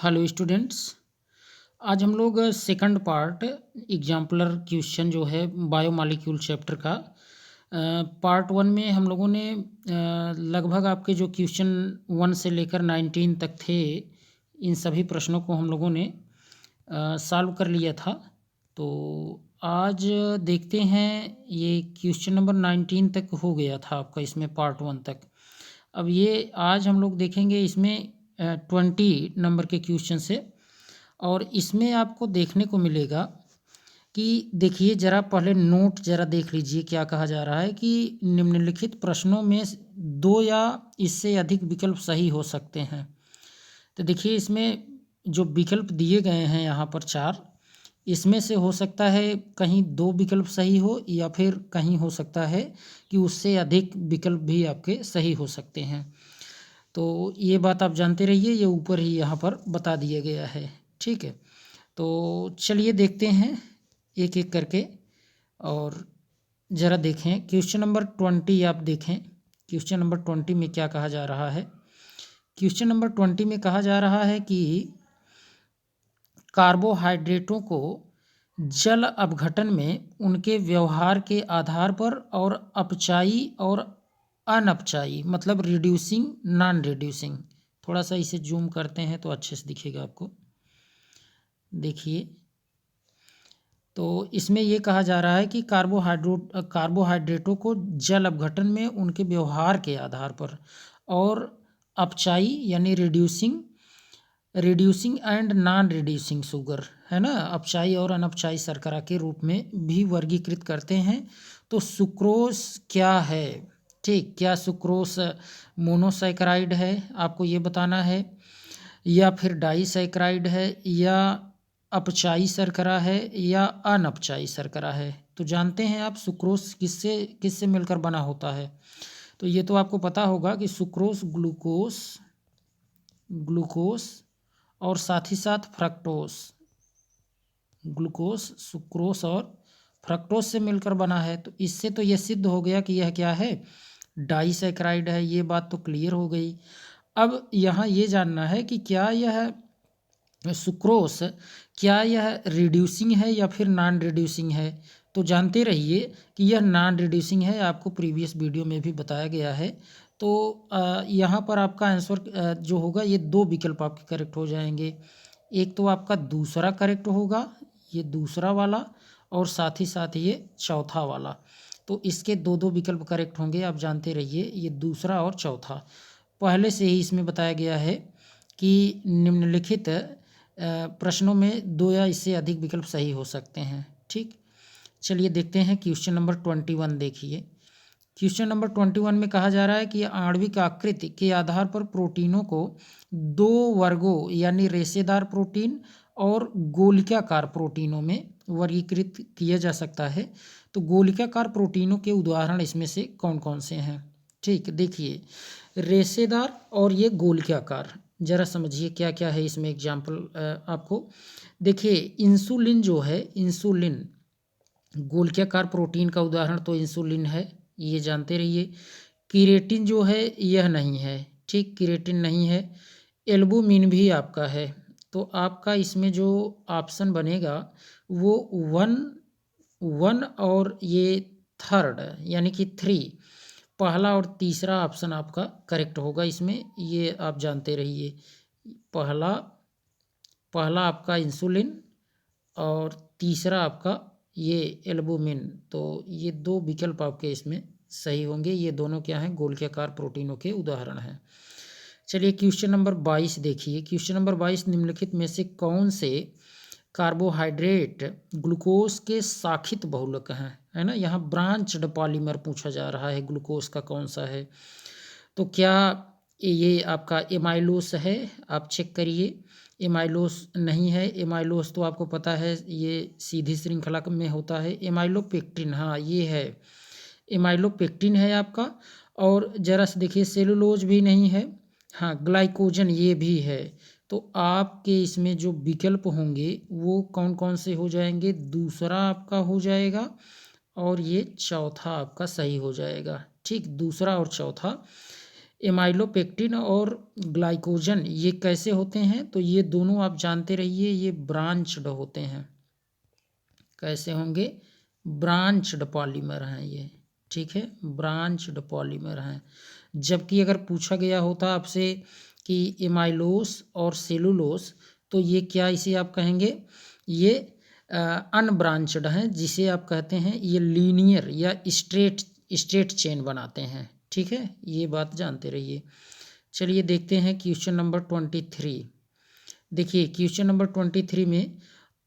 Hello students. आज हम लोग सेकंड पार्ट एग्जाम्पलर क्वेश्चन जो है बायोमॉलिक्यूल चैप्टर का पार्ट वन में हम लोगों ने लगभग आपके जो क्वेश्चन 1 से लेकर 19 तक थे इन सभी प्रश्नों को हम लोगों ने सॉल्व कर लिया था। तो आज देखते हैं, ये क्वेश्चन नंबर 19 तक हो गया था आपका इसमें पार्ट वन तक। अब ये आज हम लोग देखेंगे इसमें 20 नंबर के क्वेश्चन से, और इसमें आपको देखने को मिलेगा कि देखिए ज़रा पहले नोट ज़रा देख लीजिए क्या कहा जा रहा है कि निम्नलिखित प्रश्नों में 2 या इससे अधिक विकल्प सही हो सकते हैं। तो देखिए इसमें जो विकल्प दिए गए हैं यहाँ पर 4, इसमें से हो सकता है कहीं 2 विकल्प सही हो या फिर कहीं हो सकता है कि उससे अधिक विकल्प भी आपके सही हो सकते हैं। तो ये बात आप जानते रहिए, ये ऊपर ही यहाँ पर बता दिया गया है। ठीक है, तो चलिए देखते हैं एक एक करके और ज़रा देखें क्वेश्चन नंबर 20। आप देखें क्वेश्चन नंबर 20 में क्या कहा जा रहा है। क्वेश्चन नंबर 20 में कहा जा रहा है कि कार्बोहाइड्रेटों को जल अपघटन में उनके व्यवहार के आधार पर और अपचायी और अनअपचायी मतलब रिड्यूसिंग नॉन रिड्यूसिंग, थोड़ा सा इसे जूम करते हैं तो अच्छे से दिखेगा आपको। देखिए तो इसमें ये कहा जा रहा है कि कार्बोहाइड्रेटों को जल अपघटन में उनके व्यवहार के आधार पर और अपचायी यानी reducing and non reducing sugar है ना, अपचायी और अनअपचायी शर्करा के रूप में भी वर्गीकृत करते हैं। तो सुक्रोज क्या है? ठीक, क्या सुक्रोज मोनोसैकराइड है आपको ये बताना है, या फिर डाईसैकराइड है, या अपचायी शर्करा है, या अनअपचायी शर्करा है। तो जानते हैं आप सुक्रोज किससे किससे मिलकर बना होता है। तो ये तो आपको पता होगा कि सुक्रोज ग्लूकोस और साथ ही साथ फ्रक्टोस, ग्लूकोस सुक्रोस और फ्रक्टोस से मिलकर बना है। तो इससे तो यह सिद्ध हो गया कि यह क्या है, डाईसैकराइड है। ये बात तो क्लियर हो गई। अब यहाँ ये जानना है कि क्या यह सुक्रोस क्या यह रिड्यूसिंग है या फिर नॉन रिड्यूसिंग है। तो जानते रहिए कि यह नॉन रिड्यूसिंग है, आपको प्रीवियस वीडियो में भी बताया गया है। तो यहाँ पर आपका आंसर जो होगा ये 2 विकल्प आपके करेक्ट हो जाएंगे। एक तो आपका दूसरा करेक्ट होगा, ये दूसरा वाला, और साथ ही साथ ये चौथा वाला। तो इसके 2 विकल्प करेक्ट होंगे, आप जानते रहिए, ये दूसरा और चौथा। पहले से ही इसमें बताया गया है कि निम्नलिखित प्रश्नों में 2 या इससे अधिक विकल्प सही हो सकते हैं। ठीक, चलिए देखते हैं क्वेश्चन नंबर 21। देखिए क्वेश्चन नंबर 21 में कहा जा रहा है कि आणविक आकृति के आधार पर प्रोटीनों को 2 वर्गों यानी रेशेदार प्रोटीन और गोलिकाकार प्रोटीनों में वर्गीकृत किया जा सकता है। तो गोलिकाकार प्रोटीनों के उदाहरण इसमें से कौन कौन से हैं। ठीक, देखिए रेशेदार और ये गोलिकाकार, ज़रा समझिए क्या क्या है इसमें एग्जाम्पल आपको। देखिए इंसुलिन जो है, इंसुलिन गोलिकाकार प्रोटीन का उदाहरण तो इंसुलिन है, ये जानते रहिए। केरेटिन जो है यह नहीं है, ठीक, केरेटिन नहीं है। एल्बुमिन भी आपका है। तो आपका इसमें जो ऑप्शन बनेगा वो 1 और ये थर्ड यानी कि 3, पहला और तीसरा ऑप्शन आपका करेक्ट होगा इसमें, ये आप जानते रहिए। पहला आपका इंसुलिन और तीसरा आपका ये एल्बुमिन। तो ये 2 विकल्प आपके इसमें सही होंगे। ये दोनों क्या हैं, गोलिकाकार प्रोटीनों के उदाहरण हैं। चलिए क्वेश्चन नंबर 22 देखिए। क्वेश्चन नंबर 22, निम्नलिखित में से कौन से कार्बोहाइड्रेट ग्लूकोज के शाखित बहुलक हैं, है ना। यहाँ ब्रांच्ड पॉलीमर पूछा जा रहा है, ग्लूकोज का कौन सा है। तो क्या ये आपका एमाइलोस है, आप चेक करिए। एमाइलोस नहीं है, एमाइलोस तो आपको पता है ये सीधी श्रृंखला में होता है। एमाइलोपेक्टिन, हाँ ये है, एमाइलोपेक्टिन है आपका। और जरा से देखिए सेलुलोज भी नहीं है, हाँ ग्लाइकोजन ये भी है। तो आपके इसमें जो विकल्प होंगे वो कौन कौन से हो जाएंगे, दूसरा आपका हो जाएगा और ये चौथा आपका सही हो जाएगा। ठीक, दूसरा और चौथा। एमाइलोपेक्टिन और ग्लाइकोजन ये कैसे होते हैं? तो ये दोनों आप जानते रहिए, ये ब्रांच्ड होते हैं। कैसे होंगे? ब्रांच्ड पॉलीमर हैं ये, ठीक है, ब्रांच्ड पॉलीमर हैं। जबकि अगर पूछा गया होता आपसे कि एमाइलोस और सेलुलोस, तो ये क्या, इसे आप कहेंगे ये अनब्रांच्ड हैं, जिसे आप कहते हैं ये लीनियर या स्ट्रेट चेन बनाते हैं, ठीक है, ये बात जानते रहिए। चलिए देखते हैं क्वेश्चन नंबर 23। देखिए क्वेश्चन नंबर 23 में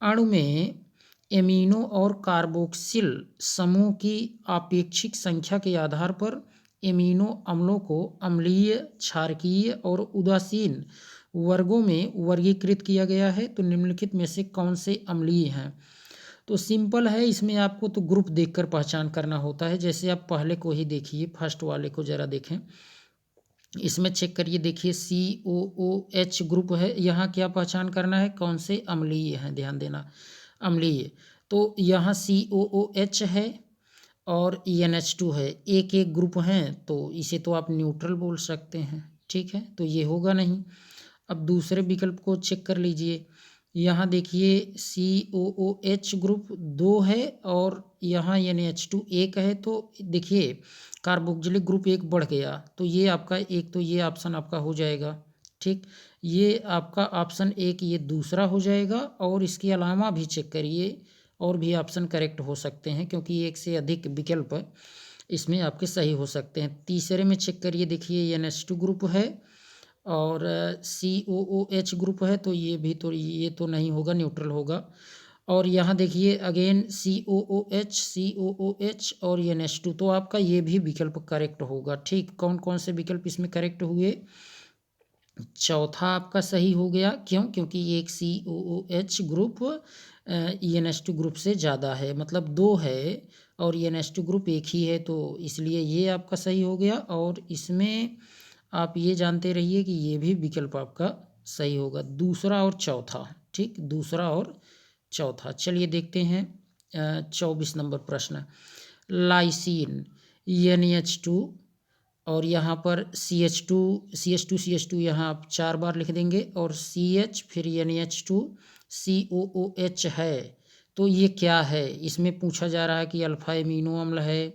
अणु में एमिनो और कार्बोक्सिल समूह की आपेक्षिक संख्या के आधार पर एमिनो अम्लों को अम्लीय, क्षारकीय और उदासीन वर्गों में वर्गीकृत किया गया है। तो निम्नलिखित में से कौन से अम्लीय हैं? तो सिंपल है, इसमें आपको तो ग्रुप देखकर पहचान करना होता है। जैसे आप पहले को ही देखिए, फर्स्ट वाले को ज़रा देखें, इसमें चेक करिए, देखिए COOH ग्रुप है। यहाँ क्या पहचान करना है, कौन से अम्लीय हैं, ध्यान देना, अम्लीय। तो यहाँ COOH है और NH2 है, एक एक ग्रुप हैं, तो इसे तो आप न्यूट्रल बोल सकते हैं, ठीक है, तो ये होगा नहीं। अब दूसरे विकल्प को चेक कर लीजिए, यहाँ देखिए COOH ग्रुप 2 है और यहाँ NH2 1 है, तो देखिए कार्बोक्जिलिक ग्रुप 1 बढ़ गया, तो ये आपका एक, तो ये ऑप्शन आपका हो जाएगा, ठीक, ये आपका ऑप्शन 1 ये दूसरा हो जाएगा। और इसके अलावा भी चेक करिए, और भी ऑप्शन करेक्ट हो सकते हैं, क्योंकि एक से अधिक विकल्प इसमें आपके सही हो सकते हैं। तीसरे में चेक करिए, देखिए NH2 ग्रुप है और COOH ग्रुप है, तो ये भी, तो ये तो नहीं होगा, न्यूट्रल होगा। और यहाँ देखिए अगेन COOH और NH2, तो आपका ये भी विकल्प करेक्ट होगा, ठीक। कौन कौन से विकल्प इसमें करेक्ट हुए? चौथा आपका सही हो गया, क्यों? क्योंकि एक COOH ग्रुप NH2 ग्रुप से ज़्यादा है, मतलब 2 है और NH2 ग्रुप एक ही है, तो इसलिए ये आपका सही हो गया। और इसमें आप ये जानते रहिए कि ये भी विकल्प आपका सही होगा, दूसरा और चौथा, ठीक, दूसरा और चौथा। चलिए देखते हैं 24 नंबर प्रश्न। लाइसिन NH2 और यहाँ पर CH2 यहाँ आप 4 बार लिख देंगे, और CH फिर NH2 COOH है, तो ये क्या है? इसमें पूछा जा रहा है कि अल्फा एमिनो अम्ल है,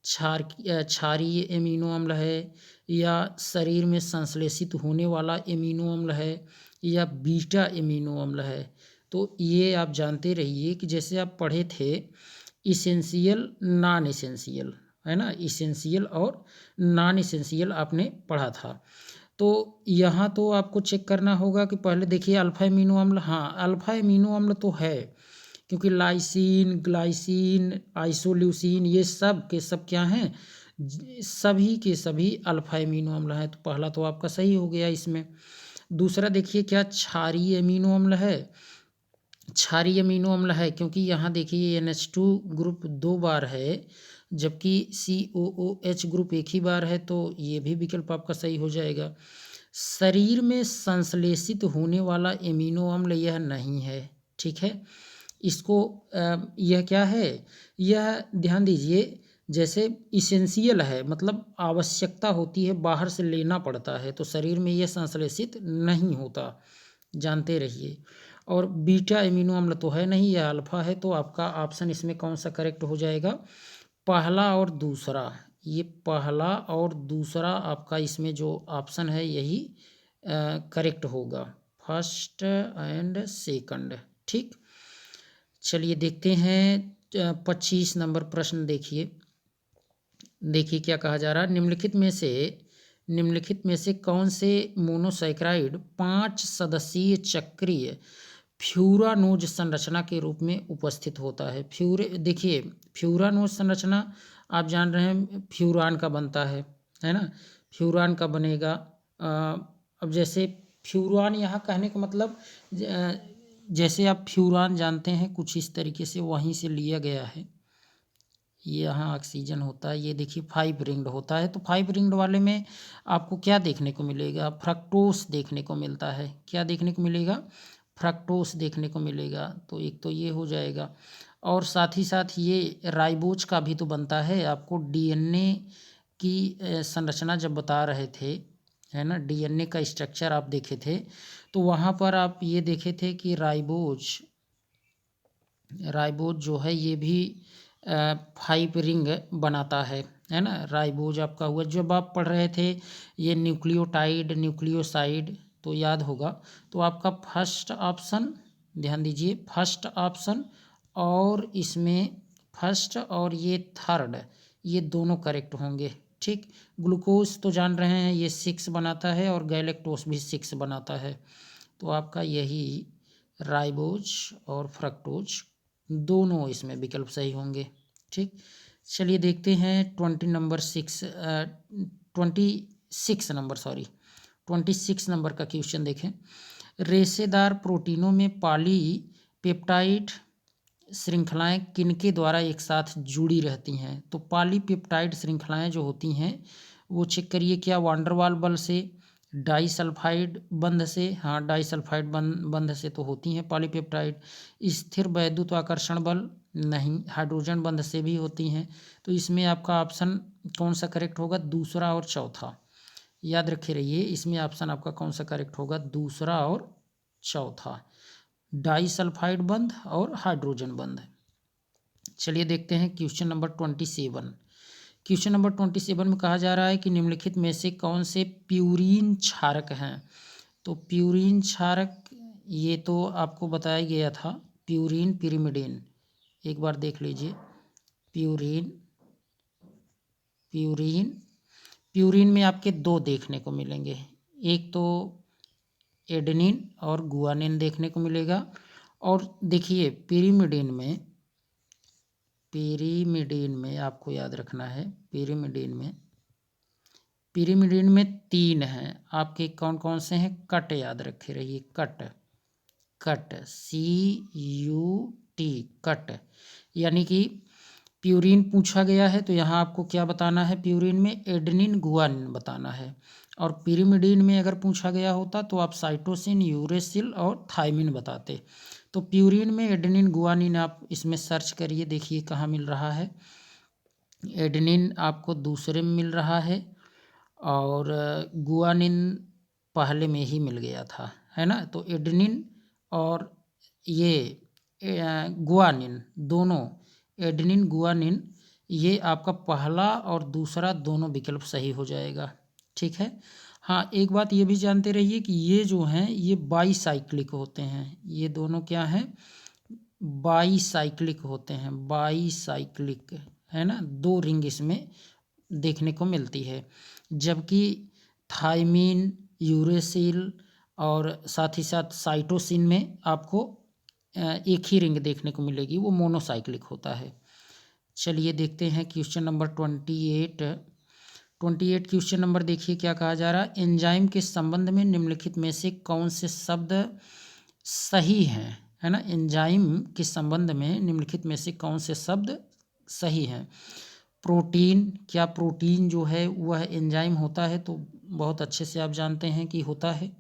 क्षारीय एमिनो अम्ल है, या शरीर में संश्लेषित होने वाला एमिनो अम्ल है, या बीटा एमिनो अम्ल है। तो ये आप जानते रहिए कि जैसे आप पढ़े थे इसेंशियल नॉन इसेंशियल, है ना, इसेंशियल और नॉन इसेंशियल आपने पढ़ा था। तो यहाँ तो आपको चेक करना होगा कि पहले देखिए अल्फा एमिनो अम्ल, हाँ अल्फा एमिनो अम्ल तो है, क्योंकि लाइसिन, ग्लाइसिन, आइसोल्यूसिन ये सब के सब क्या हैं, सभी के सभी अल्फा एमिनो अम्ल हैं, तो पहला तो आपका सही हो गया इसमें। दूसरा देखिए क्या क्षारीय एमिनो अम्ल है, क्षारीय अमीनो अम्ल है, क्योंकि यहाँ देखिए NH2 ग्रुप 2 बार है, जबकि COOH ग्रुप एक ही बार है, तो ये भी विकल्प आपका सही हो जाएगा। शरीर में संश्लेषित होने वाला एमिनो अम्ल यह नहीं है, ठीक है, इसको यह क्या है, यह ध्यान दीजिए, जैसे इसेंशियल है, मतलब आवश्यकता होती है, बाहर से लेना पड़ता है, तो शरीर में यह संश्लेषित नहीं होता, जानते रहिए। और बीटा एमिनो अम्ल तो है नहीं, यह अल्फा है, तो आपका ऑप्शन इसमें कौन सा करेक्ट हो जाएगा? पहला और दूसरा, ये पहला और दूसरा आपका इसमें जो ऑप्शन है यही करेक्ट होगा, फर्स्ट एंड सेकंड, ठीक। चलिए देखते हैं 25 नंबर प्रश्न। देखिए क्या कहा जा रहा है, निम्नलिखित में से कौन से मोनोसैकराइड 5 सदस्यीय चक्रीय फ्यूरानोज संरचना के रूप में उपस्थित होता है? देखिए फ्यूरानोज संरचना आप जान रहे हैं फ्यूरान का बनता है ना, फ्यूरान का बनेगा। अब जैसे फ्यूरान यहाँ कहने का मतलब जैसे आप फ्यूरान जानते हैं कुछ इस तरीके से वहीं से लिया गया है। ये यहाँ ऑक्सीजन होता है, ये देखिए 5 रिंग्ड होता है, तो 5 रिंग्ड वाले में आपको क्या देखने को मिलेगा? फ्रक्टोस देखने को मिलता है। क्या देखने को मिलेगा? फ्रक्टोस देखने को मिलेगा। तो एक तो ये हो जाएगा, और साथ ही साथ ये राइबोज का भी तो बनता है, आपको DNA की संरचना जब बता रहे थे, है ना, डीएनए का स्ट्रक्चर आप देखे थे, तो वहाँ पर आप ये देखे थे कि राइबोज जो है ये भी 5 रिंग बनाता है ना। राइबोज आपका हुआ, जब आप पढ़ रहे थे ये न्यूक्लियोटाइड न्यूक्लियोसाइड, तो याद होगा। तो आपका फर्स्ट ऑप्शन, ध्यान दीजिए, फर्स्ट ऑप्शन और इसमें फर्स्ट और ये थर्ड, ये दोनों करेक्ट होंगे। ठीक, ग्लूकोज तो जान रहे हैं ये 6 बनाता है और गैलेक्टोस भी 6 बनाता है। तो आपका यही राइबोज और फ्रक्टोज दोनों इसमें विकल्प सही होंगे। ठीक, चलिए देखते हैं 26 नंबर का क्वेश्चन देखें। रेशेदार प्रोटीनों में पॉलीपेप्टाइड श्रृंखलाएं किनके द्वारा एक साथ जुड़ी रहती हैं? तो पॉलीपेप्टाइड श्रृंखलाएं जो होती हैं वो चेक करिए, क्या वांडरवाल बल से, डाइसल्फाइड बंध से, हाँ डाइसल्फाइड बंध से तो होती हैं पॉलीपेप्टाइड। स्थिर वैद्युत आकर्षण बल, नहीं, हाइड्रोजन बंध से भी होती हैं। तो इसमें आपका ऑप्शन कौन सा करेक्ट होगा? दूसरा और चौथा, याद रखे रहिए, इसमें ऑप्शन आपका कौन सा करेक्ट होगा? दूसरा और चौथा, डाइसल्फाइड बंध और हाइड्रोजन बंध। चलिए देखते हैं क्वेश्चन नंबर 27। क्वेश्चन नंबर 27 में कहा जा रहा है कि निम्नलिखित में से कौन से प्यूरीन क्षारक हैं? तो प्यूरीन क्षारक ये तो आपको बताया गया था, प्यूरीन पिरिमिडीन, एक बार देख लीजिए। प्यूरीन में आपके 2 देखने को मिलेंगे, एक तो एडेनिन और गुआनिन देखने को मिलेगा। और देखिए पिरिमिडीन में आपको याद रखना है, पिरिमिडीन में 3 हैं आपके, कौन कौन से हैं? कट, याद रखे रहिए, कट CUT, कट। यानी कि प्यूरीन पूछा गया है तो यहाँ आपको क्या बताना है? प्यूरीन में एडेनिन गुआनिन बताना है। और पिरिमिडीन में अगर पूछा गया होता तो आप साइटोसिन, यूरेसिल और थायमिन बताते। तो प्यूरीन में एडेनिन गुआनिन आप इसमें सर्च करिए, देखिए कहाँ मिल रहा है। एडेनिन आपको दूसरे में मिल रहा है और गुआनिन पहले में ही मिल गया था, है ना। तो एडेनिन और ये गुआनिन दोनों, एडेनिन गुआनिन, ये आपका पहला और दूसरा दोनों विकल्प सही हो जाएगा। ठीक है, हाँ एक बात ये भी जानते रहिए कि ये जो हैं ये बाईसाइक्लिक होते हैं, ये दोनों क्या हैं? बाईसाइक्लिक होते हैं, बाईसाइक्लिक, है ना, 2 रिंग इसमें देखने को मिलती है। जबकि थायमिन, यूरेसिल और साथ ही साथ साइटोसिन में आपको एक ही रिंग देखने को मिलेगी, वो मोनोसाइक्लिक होता है। चलिए देखते हैं क्वेश्चन नंबर 28 क्वेश्चन नंबर देखिए क्या कहा जा रहा है। एंजाइम के संबंध में निम्नलिखित में से कौन से शब्द सही हैं? है ना, एंजाइम के संबंध में निम्नलिखित में से कौन से शब्द सही हैं? प्रोटीन, क्या प्रोटीन जो है वह एंजाइम होता है? तो बहुत अच्छे से आप जानते हैं कि होता है।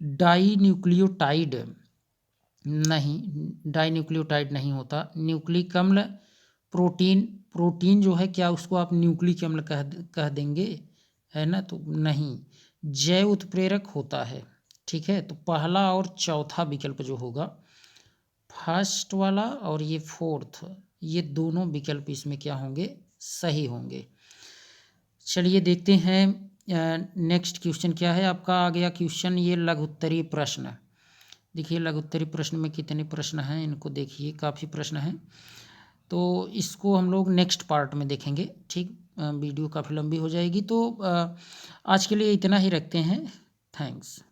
डाई न्यूक्लियोटाइड नहीं होता। न्यूक्लिक अम्ल, प्रोटीन जो है क्या उसको आप न्यूक्लिक अम्ल कह देंगे? है ना, तो नहीं, जैव उत्प्रेरक होता है। ठीक है, तो पहला और चौथा विकल्प जो होगा, फर्स्ट वाला और ये फोर्थ, ये दोनों विकल्प इसमें क्या होंगे? सही होंगे। चलिए देखते हैं नेक्स्ट क्वेश्चन क्या है आपका। आ गया क्वेश्चन ये लघुत्तरीय प्रश्न। देखिए लघुत्तरीय प्रश्न में कितने प्रश्न हैं, इनको देखिए, काफ़ी प्रश्न हैं। तो इसको हम लोग नेक्स्ट पार्ट में देखेंगे। ठीक, वीडियो काफ़ी लंबी हो जाएगी, तो आज के लिए इतना ही रखते हैं। थैंक्स।